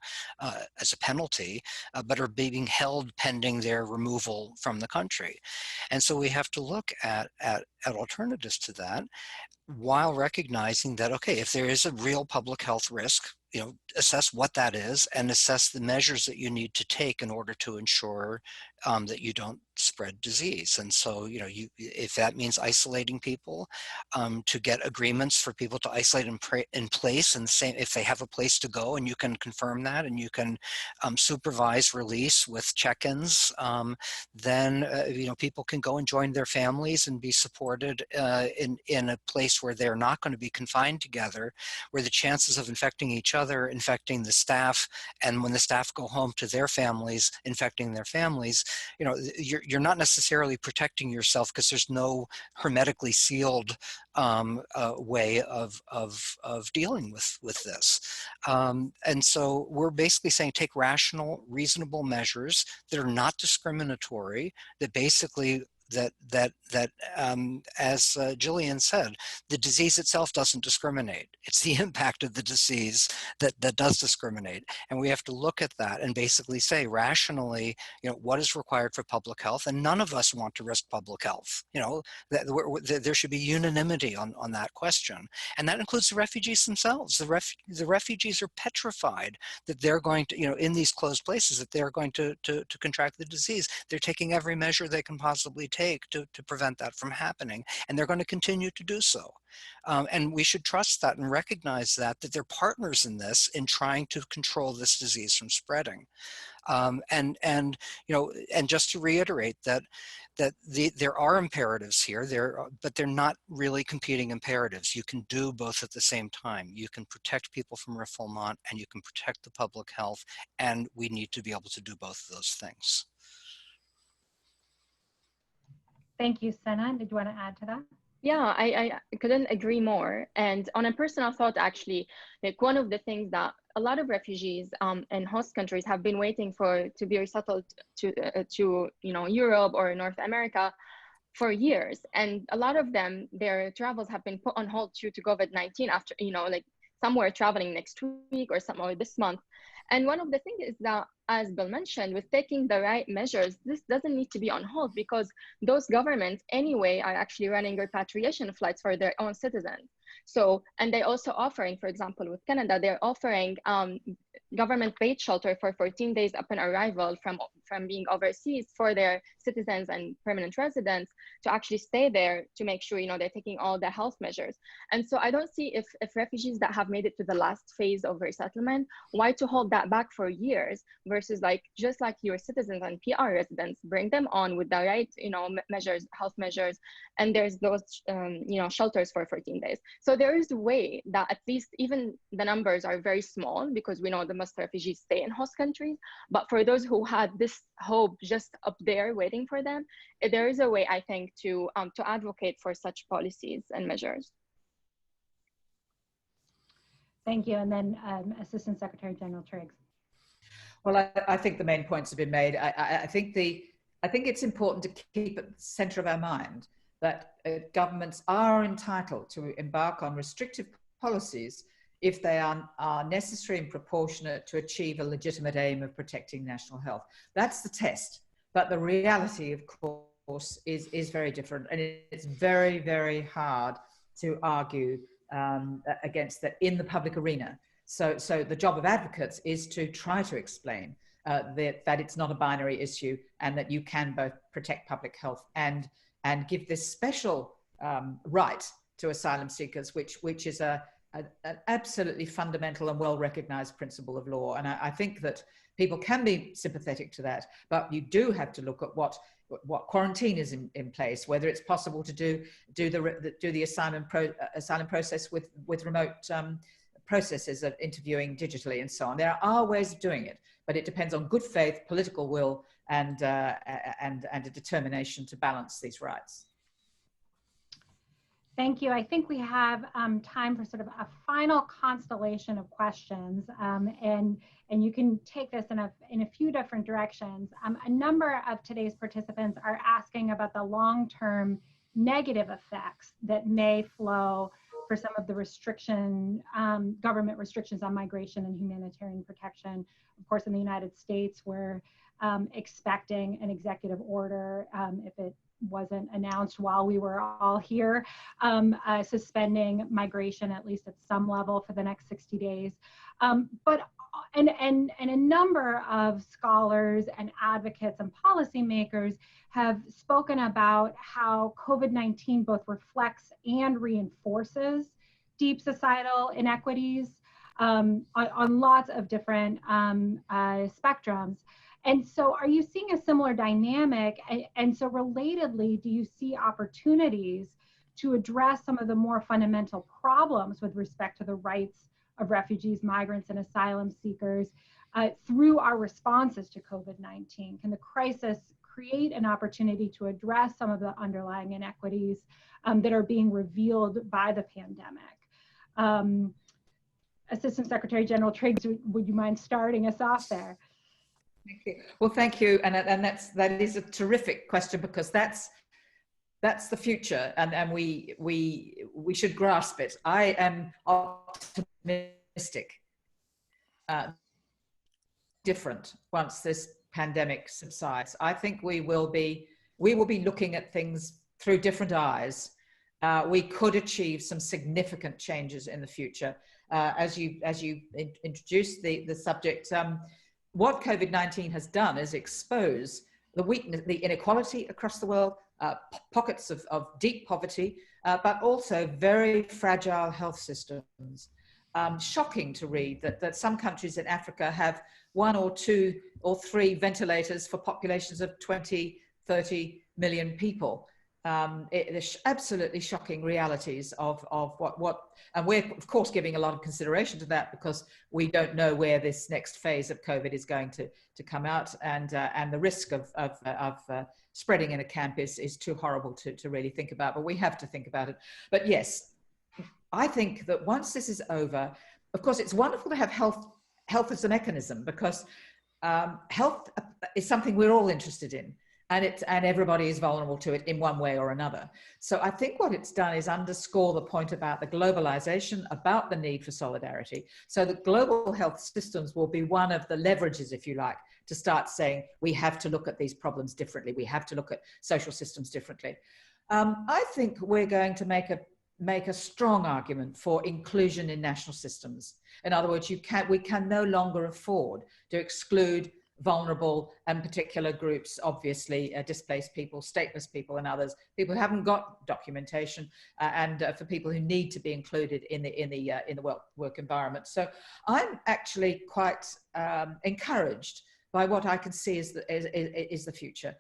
as a penalty, but are being held pending their removal from the country. And so we have to look at alternatives to that, while recognizing that, okay, if there is a real public health risk, assess what that is and assess the measures that you need to take in order to ensure that you don't spread disease. And so, if that means isolating people, to get agreements for people to isolate in place, and the same if they have a place to go, and you can confirm that, and you can supervise release with check-ins, then people can go and join their families and be supported in a place where they're not going to be confined together, where the chances of infecting each other, infecting the staff, and when the staff go home to their families, infecting their families, you're not necessarily protecting yourself because there's no hermetically sealed way of dealing with this. And so we're basically saying take rational, reasonable measures that are not discriminatory, that basically as Gillian said, the disease itself doesn't discriminate. It's the impact of the disease that does discriminate. And we have to look at that and basically say rationally, what is required for public health? And none of us want to risk public health. There should be unanimity on that question. And that includes the refugees themselves. The refugees are petrified that they're going to, in these closed places, that they're going to contract the disease. They're taking every measure they can possibly take take to prevent that from happening. And they're going to continue to do so. And we should trust that and recognize that they're partners in this, in trying to control this disease from spreading. And just to reiterate that there are imperatives here, but they're not really competing imperatives. You can do both at the same time. You can protect people from refoulement and you can protect the public health, and we need to be able to do both of those things. Thank you, Sana. Did you want to add to that? Yeah, I couldn't agree more. And on a personal thought, actually, like one of the things that a lot of refugees in host countries have been waiting for to be resettled to Europe or North America for years. And a lot of them, their travels have been put on hold due to COVID-19 after, like some were traveling next week or some or this month. And one of the things is that, as Bill mentioned, with taking the right measures, this doesn't need to be on hold because those governments anyway are actually running repatriation flights for their own citizens. So, and they're also offering, for example, with Canada, they're offering government-paid shelter for 14 days upon arrival from being overseas for their citizens and permanent residents to actually stay there to make sure, they're taking all the health measures. And so I don't see if refugees that have made it to the last phase of resettlement, why to hold that back for years versus just like your citizens and PR residents, bring them on with the right, measures, health measures, and there's those, shelters for 14 days. So there is a way that at least even the numbers are very small because we know the most refugees stay in host countries, but for those who had this hope just up there waiting for them, there is a way, I think, to advocate for such policies and measures. Thank you. And then Assistant Secretary General Triggs. Well, I think the main points have been made. I think it's important to keep at the center of our mind that governments are entitled to embark on restrictive policies if they are necessary and proportionate to achieve a legitimate aim of protecting national health. That's the test. But the reality, of course, is very different. And it's very, very hard to argue against that in the public arena. So the job of advocates is to try to explain that it's not a binary issue and that you can both protect public health and give this special right to asylum seekers, which is an absolutely fundamental and well-recognized principle of law. And I think that people can be sympathetic to that, but you do have to look at what quarantine is in place, whether it's possible to do the asylum process with remote processes of interviewing digitally and so on. There are ways of doing it, but it depends on good faith, political will, and a determination to balance these rights. Thank you. I think we have time for sort of a final constellation of questions, and you can take this in a few different directions. A number of today's participants are asking about the long-term negative effects that may flow for some of the government restrictions on migration and humanitarian protection. Of course, in the United States, we're expecting an executive order, if it wasn't announced while we were all here, suspending migration at least at some level for the next 60 days. But a number of scholars and advocates and policymakers have spoken about how COVID-19 both reflects and reinforces deep societal inequities on lots of different spectrums. And so are you seeing a similar dynamic? And so relatedly, do you see opportunities to address some of the more fundamental problems with respect to the rights of refugees, migrants, and asylum seekers through our responses to COVID-19? Can the crisis create an opportunity to address some of the underlying inequities that are being revealed by the pandemic? Assistant Secretary General Triggs, would you mind starting us off there? Thank you. Well, thank you, and that is a terrific question because that's the future, and we should grasp it. I am optimistic. Different once this pandemic subsides. I think we will be looking at things through different eyes. We could achieve some significant changes in the future. As you introduced the subject. What COVID-19 has done is expose the weakness, the inequality across the world, pockets of deep poverty, but also very fragile health systems. Shocking to read that some countries in Africa have 1 or 2 or 3 ventilators for populations of 20, 30 million people. It's absolutely shocking realities of what, and we're of course giving a lot of consideration to that because we don't know where this next phase of COVID is going to come out, and the risk of spreading in a camp is too horrible to really think about, but we have to think about it. But yes, I think that once this is over, of course, it's wonderful to have health as a mechanism, because health is something we're all interested in, and everybody is vulnerable to it in one way or another. So I think what it's done is underscore the point about the globalization, about the need for solidarity. So the global health systems will be one of the leverages, if you like, to start saying we have to look at these problems differently. We have to look at social systems differently. I think we're going to make a strong argument for inclusion in national systems. In other words, we can no longer afford to exclude vulnerable and particular groups, obviously displaced people, stateless people and others, people who haven't got documentation, and for people who need to be included in the work environment. So I'm actually quite encouraged by what I can see is the future.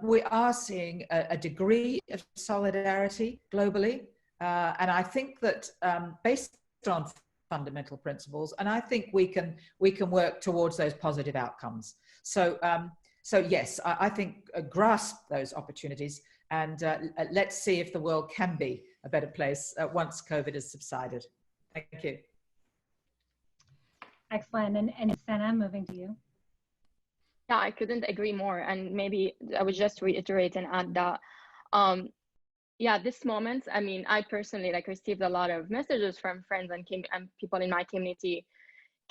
We are seeing a degree of solidarity globally, and I think that based on fundamental principles, and I think we can work towards those positive outcomes. So yes, I think grasp those opportunities, and let's see if the world can be a better place once COVID has subsided. Thank you. Excellent. And Sana, moving to you. Yeah, I couldn't agree more. And maybe I would just reiterate and add that, yeah, this moment, I mean, I personally received a lot of messages from friends and people in my community,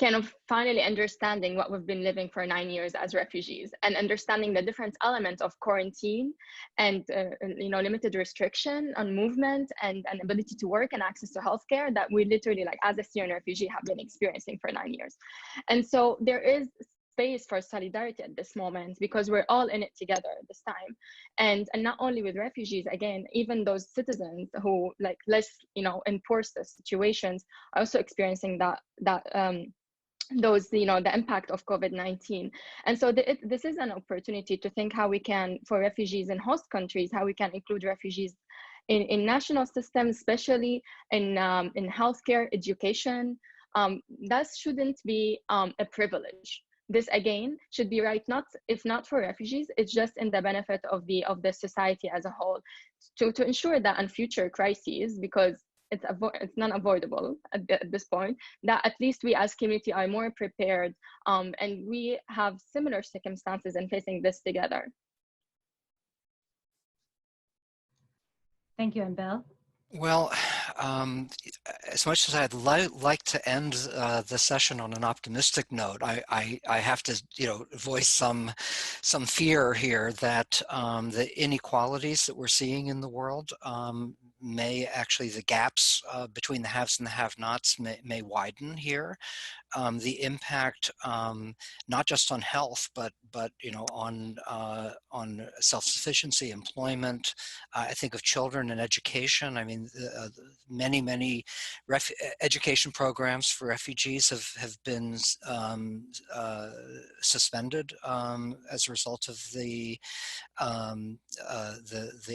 kind of finally understanding what we've been living for 9 years as refugees, and understanding the different elements of quarantine and limited restriction on movement and ability to work and access to healthcare that we literally, as a Syrian refugee, have been experiencing for 9 years. And so there is space for solidarity at this moment, because we're all in it together this time, and not only with refugees, again, even those citizens who less enforced situations are also experiencing the impact of COVID-19. And so this is an opportunity to think how we can, for refugees in host countries, how we can include refugees in national systems, especially in healthcare, education. That shouldn't be a privilege. This again should be right, if not for refugees, it's just in the benefit of the society as a whole, to ensure that in future crises, because it's non-avoidable at this point, that at least we as community are more prepared, and we have similar circumstances in facing this together. Thank you, and Bill. Well, as much as I'd like to end the session on an optimistic note, I have to voice some fear here that the inequalities that we're seeing in the world may actually, the gaps between the haves and the have-nots may widen here. The impact not just on health, but on self-sufficiency, employment. I think of children and education. I mean, many education programs for refugees have been suspended as a result of the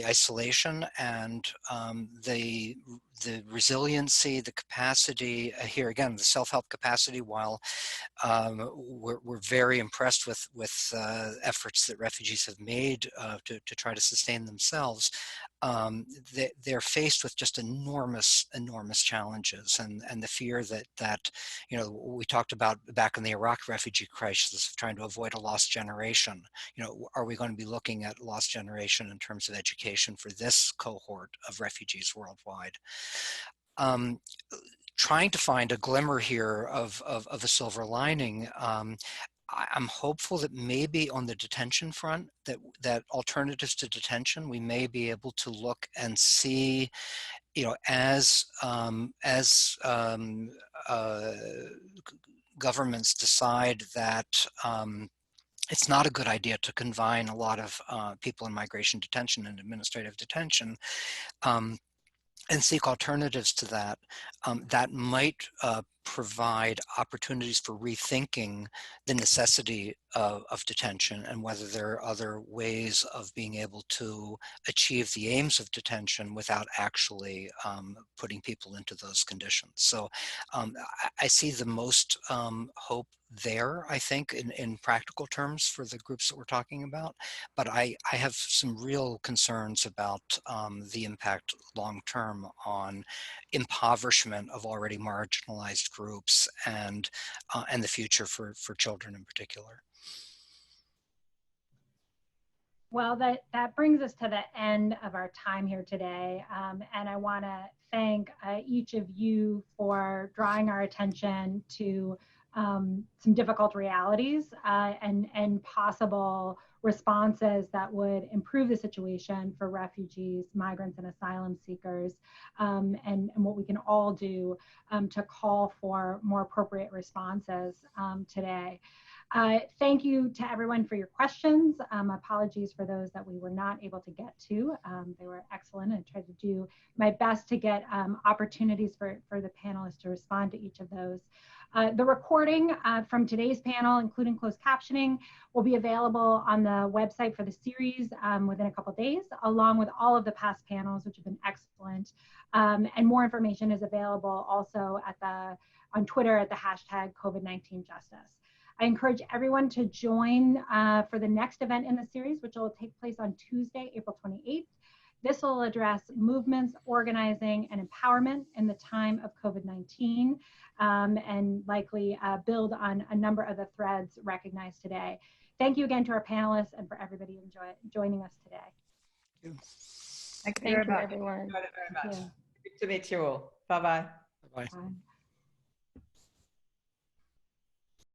isolation, and the resiliency, the capacity, here again, the self-help capacity, while we're very impressed with efforts that refugees have made to try to sustain themselves, they're faced with just enormous challenges, and the fear that we talked about back in the Iraq refugee crisis, of trying to avoid a lost generation. Are we going to be looking at lost generation in terms of education for this cohort of refugees worldwide? Trying to find a glimmer here of a silver lining. I'm hopeful that maybe on the detention front, that alternatives to detention, we may be able to look and see, as governments decide that it's not a good idea to confine a lot of people in migration detention and administrative detention, and seek alternatives to that that might provide opportunities for rethinking the necessity of detention and whether there are other ways of being able to achieve the aims of detention without actually putting people into those conditions. So I see the most hope there, I think, in practical terms for the groups that we're talking about. But I have some real concerns about the impact long term on impoverishment of already marginalized groups and the future for children in particular. Well, that brings us to the end of our time here today. And I want to thank each of you for drawing our attention to some difficult realities and possible responses that would improve the situation for refugees, migrants, and asylum seekers, and what we can all do to call for more appropriate responses today. Thank you to everyone for your questions. Apologies for those that we were not able to get to. They were excellent, and I tried to do my best to get opportunities for the panelists to respond to each of those. The recording from today's panel, including closed captioning, will be available on the website for the series within a couple of days, along with all of the past panels, which have been excellent. And more information is available also on Twitter at the hashtag COVID-19 Justice. I encourage everyone to join for the next event in the series, which will take place on Tuesday, April 28th. This will address movements, organizing, and empowerment in the time of COVID-19, and likely build on a number of the threads recognized today. Thank you again to our panelists and for everybody joining us today. Thank you very much. Everyone. Enjoyed it very much. Good to meet you all. Bye-bye. Bye-bye.